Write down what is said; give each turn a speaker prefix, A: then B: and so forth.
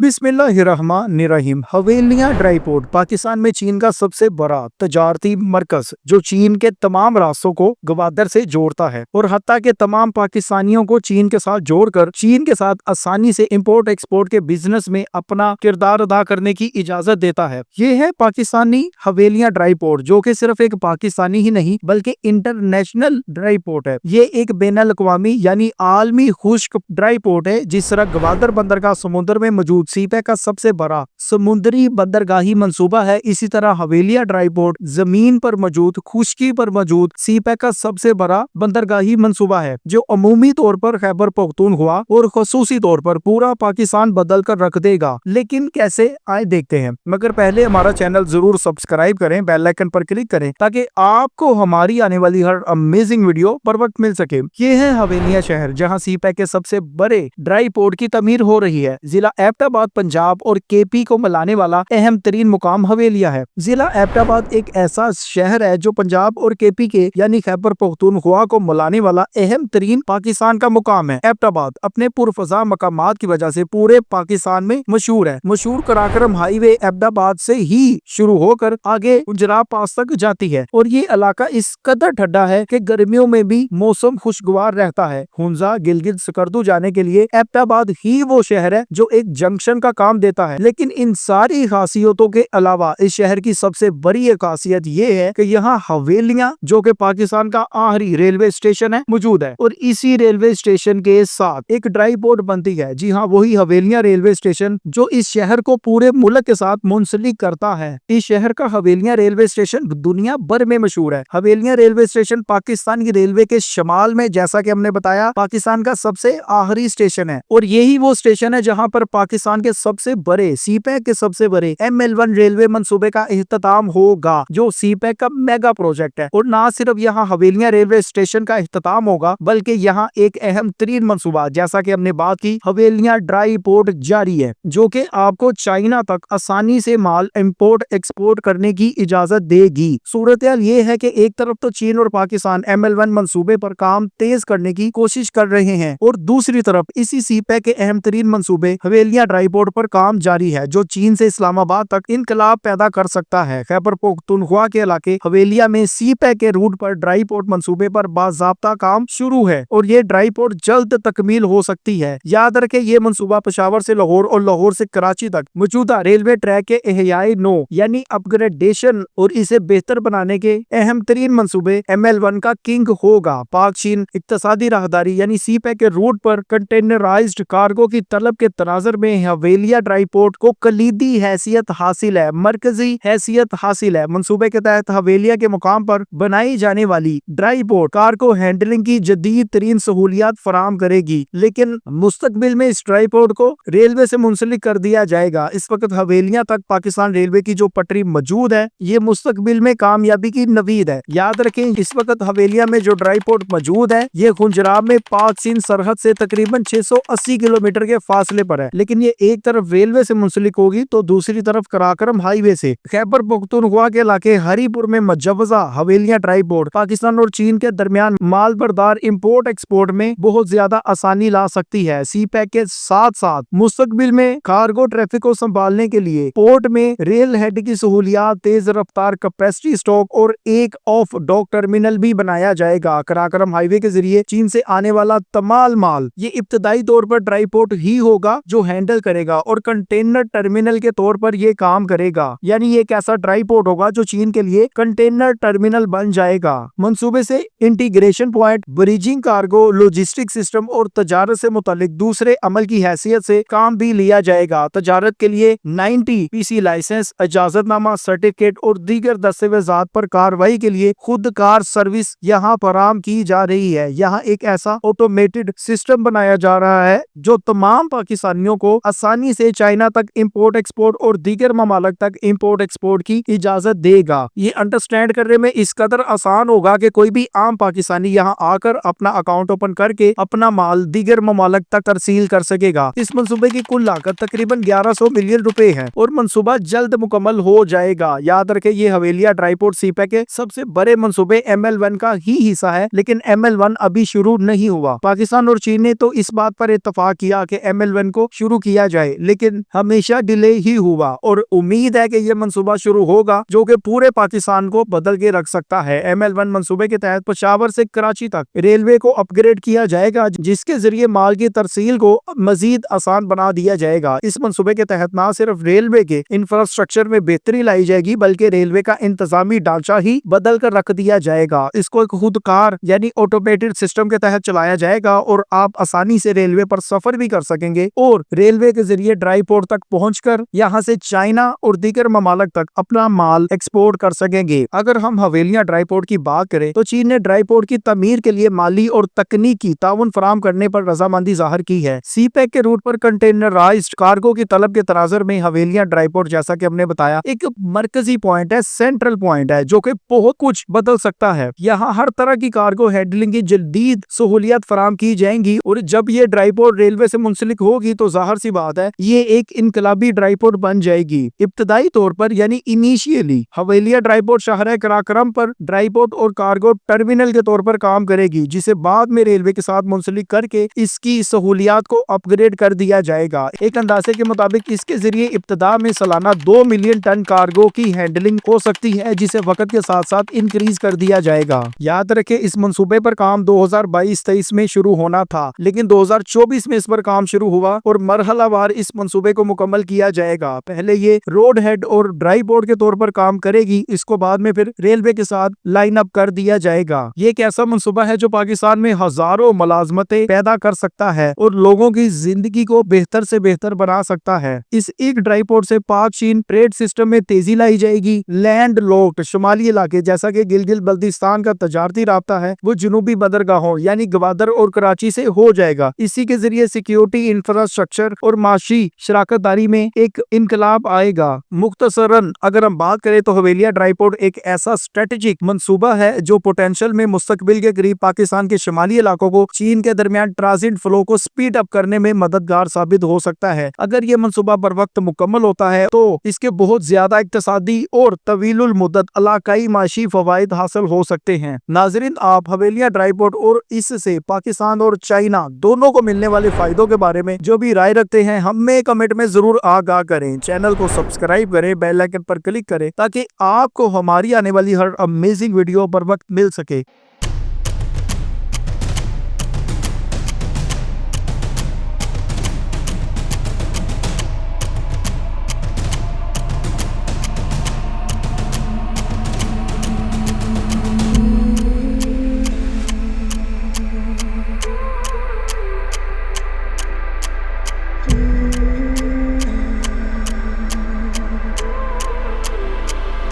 A: बिस्मिल्लाहिर्रहमानिर्रहीम। हवेलियां dry port Pakistan में चीन का सबसे बड़ा तजारती मरकज, जो चीन के तमाम रास्तों को गवादर से जोड़ता है और हत्ता के तमाम पाकिस्तानियों को चीन के साथ जोड़कर चीन के साथ आसानी से इंपोर्ट एक्सपोर्ट के बिजनेस में अपना किरदार अदा करने की इजाजत देता है। ये है पाकिस्तानी हवेलियां ड्राई पोर्ट, जो कि सिर्फ एक पाकिस्तानी ही नहीं बल्कि इंटरनेशनल ड्राई पोर्ट है। ये एक बैनुल अक़वामी यानी आलमी खुश्क ड्राई पोर्ट है। जिस तरह गवादर बंदरगाह समुद्र में मौजूद सीपैक का सबसे बड़ा समुद्री बंदरगाही मंसूबा है, इसी तरह हवेलियां ड्राई पोर्ट जमीन पर मौजूद खुश्की पर मौजूद सीपैक का सबसे बड़ा बंदरगाही मंसूबा है, जो अमूमी तौर पर खैबर पख्तूनख्वा और खसूसी तौर पर पूरा पाकिस्तान बदल कर रख देगा। लेकिन कैसे, आए देखते हैं। मगर पहले हमारा चैनल जरूर सब्सक्राइब करें, बेल आइकन पर क्लिक करें ताकि आपको हमारी आने वाली हर अमेजिंग वीडियो पर वक्त मिल सके। ये है हवेलियां शहर, जहां सीपैक के सबसे बड़े ड्राई पोर्ट की तमीर हो रही है। जिला एबटाबाद पंजाब और केपी को मिलाने वाला अहम तरीन मुकाम हवेलियां है। जिला एबटाबाद एक ऐसा शहर है जो पंजाब और केपी के यानी खैबर पख्तूनख्वा को मिलाने वाला अहम तरीन पाकिस्तान का मुकाम है। एबटाबाद अपने पुरफजा मकामात की वजह से पूरे पाकिस्तान में मशहूर है। मशहूर कराक्रम हाईवे एबटाबाद से ही शुरू होकर आगे गुजरात पास तक जाती है और ये इलाका इस कदर ठंडा है कि गर्मियों में भी मौसम खुशगवार रहता है। हुंजा गिलगित सकर्दू जाने के लिए एबटाबाद ही वो शहर है जो एक जंक्शन का काम देता है। लेकिन इन सारी खासियतों के अलावा इस शहर की सबसे बड़ी खासियत ये है कि यहाँ हवेलियां, जो कि पाकिस्तान का आखिरी रेलवे स्टेशन है, मौजूद है और इसी रेलवे स्टेशन के साथ एक ड्राई पोर्ट बनती है। जी हाँ, वही हवेलियां रेलवे स्टेशन जो इस शहर को पूरे मुल्क के साथ मुंसलिक करता है। इस शहर का हवेलियां रेलवे स्टेशन दुनिया भर में मशहूर है। हवेलियां रेलवे स्टेशन पाकिस्तान की रेलवे के शमाल में, जैसा कि हमने बताया, पाकिस्तान का सबसे आखिरी स्टेशन है और यही वो स्टेशन है जहाँ पर पाकिस्तान के सबसे बड़े सीपैक के सबसे बड़े ML1 रेलवे मंसूबे का इख्तिताम होगा, जो सीपैक का मेगा प्रोजेक्ट है। और ना सिर्फ यहाँ हवेलियां रेलवे स्टेशन का इख्तिताम होगा बल्कि यहाँ एक अहम तरीन मंसूबा, जैसा कि हमने बात की, हवेलियां ड्राई पोर्ट जारी है, जो कि आपको चाइना तक आसानी से माल इंपोर्ट एक्सपोर्ट करने की इजाजत देगी। सूरत-ए-हाल ये है कि एक तरफ तो चीन और पाकिस्तान ML1 मंसूबे पर काम तेज करने की कोशिश कर रहे हैं और दूसरी तरफ इसी सीपैक के अहम तरीन मंसूबे हवेलियां ड्राई पोर्ट पर काम जारी है, जो चीन से इस्लामाबाद तक इनकलाब पैदा कर सकता है। खैबर पख्तूनख्वा के इलाके हवेलिया में सीपैक के रूट पर ड्राई पोर्ट मंसूबे पर बाज़ाब्ता काम शुरू है और ये ड्राई पोर्ट जल्द तकमील हो सकती है। याद रखें, ये मंसूबा पेशावर से लाहौर और लाहौर से कराची तक मौजूदा रेलवे ट्रैक के एहयाए नो यानी अपग्रेडेशन और इसे बेहतर बनाने के अहम तरीन मंसूबे ML1 का किंग होगा। पाक चीन इक्तसादी राहदारी यानी सीपैक के रूट पर कंटेनराइज्ड कार्गो की तलब के तनाजर में हवेलिया ड्राई पोर्ट को कलीदी हैसियत हासिल है, मरकजी हैसियत हासिल है। मंसूबे के तहत हवेलिया के मुकाम पर बनाई जाने वाली ड्राई पोर्ट कार्गो हैंडलिंग की जदीद तरीन सहूलियात फराम करेगी। लेकिन मुस्तकबिल में इस ड्राई पोर्ट को रेलवे से मुंसलिक कर दिया जाएगा। इस वक्त हवेलिया तक पाकिस्तान रेलवे की जो पटरी मौजूद है, ये मुस्तकबिल में कामयाबी की नवीद है। याद रखें, इस वक्त हवेलिया में जो ड्राई पोर्ट मौजूद है, ये खुंजराब में पाक चीन सरहद से तकरीबन 680 किलोमीटर के फासले पर है। लेकिन ये एक तरफ रेलवे से मुंसलिक होगी तो दूसरी तरफ कराक्रम हाईवे से। खैबर पख्तूनख्वा के इलाके हरीपुर में मुजव्वजा हवेलियां ड्राई पोर्ट पाकिस्तान और चीन के दरमियान माल बरदार इंपोर्ट एक्सपोर्ट में बहुत ज्यादा आसानी ला सकती है। सीपैक के साथ साथ मुस्तकबिल में कार्गो ट्रैफिक को संभालने के लिए पोर्ट में रेल हेड की सहूलियात, तेज रफ्तार कैपेसिटी स्टॉक और एक ऑफ डॉक टर्मिनल भी बनाया जाएगा। कराक्रम हाईवे के जरिए चीन से आने वाला तमाम माल ये इब्तदाई तौर पर ड्राई पोर्ट ही होगा जो हैंडल करेगा और कंटेनर टर्मिनल के तौर पर ये काम करेगा। यानी ये एक ऐसा ड्राई पोर्ट होगा जो चीन के लिए कंटेनर टर्मिनल बन जाएगा। मंसूबे से integration point, bridging cargo, logistic system और तजारत से मुतालिक दूसरे अमल की हैसियत से काम भी लिया जाएगा। तजारत के लिए 90 PC लाइसेंस, इजाजतनामा, सर्टिफिकेट और दीगर दस्तावेजात पर कार्रवाई के लिए खुद कार सर्विस यहाँ फराम की जा रही है। यहाँ एक ऐसा ऑटोमेटेड सिस्टम बनाया जा रहा है जो तमाम पाकिस्तानियों को आसानी से चाइना तक इंपोर्ट एक्सपोर्ट और दीगर ममालिक तक इंपोर्ट एक्सपोर्ट की इजाजत देगा। ये अंडरस्टैंड करने में इस कदर आसान होगा कि कोई भी आम पाकिस्तानी यहाँ आकर अपना अकाउंट ओपन करके अपना माल दीगर ममालिक तक तरसील कर सकेगा। इस मंसूबे की कुल लागत तकरीबन 1100 मिलियन रुपए है और मंसूबा जल्द मुकम्मल हो जाएगा। याद रखें, ये हवेलिया ड्राई पोर्ट सीपैक के सबसे बड़े मंसूबे ML1 का ही हिस्सा है, लेकिन ML1 अभी शुरू नहीं हुआ। पाकिस्तान और चीन ने तो इस बात पर इत्तफाक किया कि ML1 को शुरू किया जाए, लेकिन हमेशा डिले ही हुआ और उम्मीद है कि ये मंसूबा शुरू होगा जो कि पूरे पाकिस्तान को बदल के रख सकता है। ML1 मंसूबे के तहत पेशावर से कराची तक रेलवे को अपग्रेड किया जाएगा, जिसके जरिए माल की तरसील को मजीद आसान बना दिया जाएगा। इस मंसूबे के तहत न सिर्फ रेलवे के इंफ्रास्ट्रक्चर में बेहतरी लाई जाएगी, बल्कि रेलवे का इंतजामी ढांचा ही बदल कर रख दिया जाएगा। इसको एक खुदकार यानी ऑटोमेटेड सिस्टम के तहत चलाया जाएगा और आप आसानी से रेलवे पर सफर भी कर सकेंगे और रेलवे के जरिए ड्राई पोर्ट तक पहुंचकर यहाँ से चाइना और दीगर ममालिक तक अपना माल एक्सपोर्ट कर सकेंगे। अगर हम हवेलियां ड्राई पोर्ट की बात करें तो चीन ने ड्राई पोर्ट की तमीर के लिए माली और तकनीकी ताउन फराहम करने पर रजामंदी जाहिर की है। सीपैक के रूट पर कंटेनराइज्ड कार्गो की तलब के तनाजर में हवेलियां ड्राई पोर्ट, जैसा कि हमने बताया, एक मरकजी पॉइंट है, सेंट्रल पॉइंट है जो कि बहुत कुछ बदल सकता है। यहाँ हर तरह की कार्गो हैंडलिंग की जदीद सहूलियत फराहम की जाएंगी और जब ये ड्राई पोर्ट रेलवे से मुंसलिक होगी तो जाहिर सी बात है ये एक इनकलाबी ड्राई पोर्ट बन जाएगी। इब्तदाई तौर पर यानी इनिशियली हवेलिया ड्राई पोर्ट शहर कराकरम पर ड्राई पोर्ट और कार्गो टर्मिनल के तौर पर काम करेगी, जिसे बाद में रेलवे के साथ मुंसलिक करके इसकी सहूलियात को अपग्रेड कर दिया जाएगा। एक अंदाजे के मुताबिक इसके जरिए इब्तदा में सालाना 2 मिलियन टन कार्गो की हैंडलिंग हो सकती है, जिसे वक्त के साथ साथ इंक्रीज कर दिया जाएगा। याद रखें इस मंसूबे पर काम 2022-23 में शुरू होना था, लेकिन 2024 में इस पर काम शुरू हुआ और मरहलावार इस मंसूबे को मुकम्मल किया जाएगा। पहले ये रोड हेड और ड्राई पोर्ट के तौर पर काम करेगी, इसको बाद में फिर रेलवे के साथ लाइन अप कर दिया जाएगा। ये एक ऐसा मंसूबा है जो पाकिस्तान में हजारों मुलाजमतें पैदा कर सकता है और लोगों की जिंदगी को बेहतर से बेहतर बना सकता है। इस एक ड्राई पोर्ट से पाक चीन ट्रेड सिस्टम में तेजी लाई जाएगी। लैंड लॉक्ड शुमाली इलाके जैसा कि गिलगित बल्तिस्तान का तजारती राब्ता है वो जुनूबी बंदरगाहों यानी गवादर और कराची से हो जाएगा। इसी के जरिए सिक्योरिटी, इंफ्रास्ट्रक्चर और माशी शराकतदारी में एक इनकलाब आएगा। मुख्तसरन अगर हम बात करें तो हवेलिया ड्राई पोर्ट एक ऐसा स्ट्रेटेजिक मंसूबा है जो पोटेंशियल में मुस्तकबिल के करीब पाकिस्तान के शुमाली इलाकों को चीन के दरमियान ट्रांजिट फ्लो को स्पीड अप करने में मददगार साबित हो सकता है। अगर ये मंसूबा बर वक्त मुकम्मल होता है तो इसके बहुत ज्यादा इक्तसादी और तवीलुल मुद्दत इलाकाई माशी फवाइद हासिल हो सकते हैं। नाजरीन, आप हवेलिया ड्राई पोर्ट और इससे पाकिस्तान और चाइना दोनों को मिलने वाले फायदों के बारे में जो भी राय रखते हैं हमें कमेंट में जरूर आगाह करें। चैनल को सब्सक्राइब करें, बेल आइकन पर क्लिक करें ताकि आपको हमारी आने वाली हर अमेजिंग वीडियो पर वक्त मिल सके।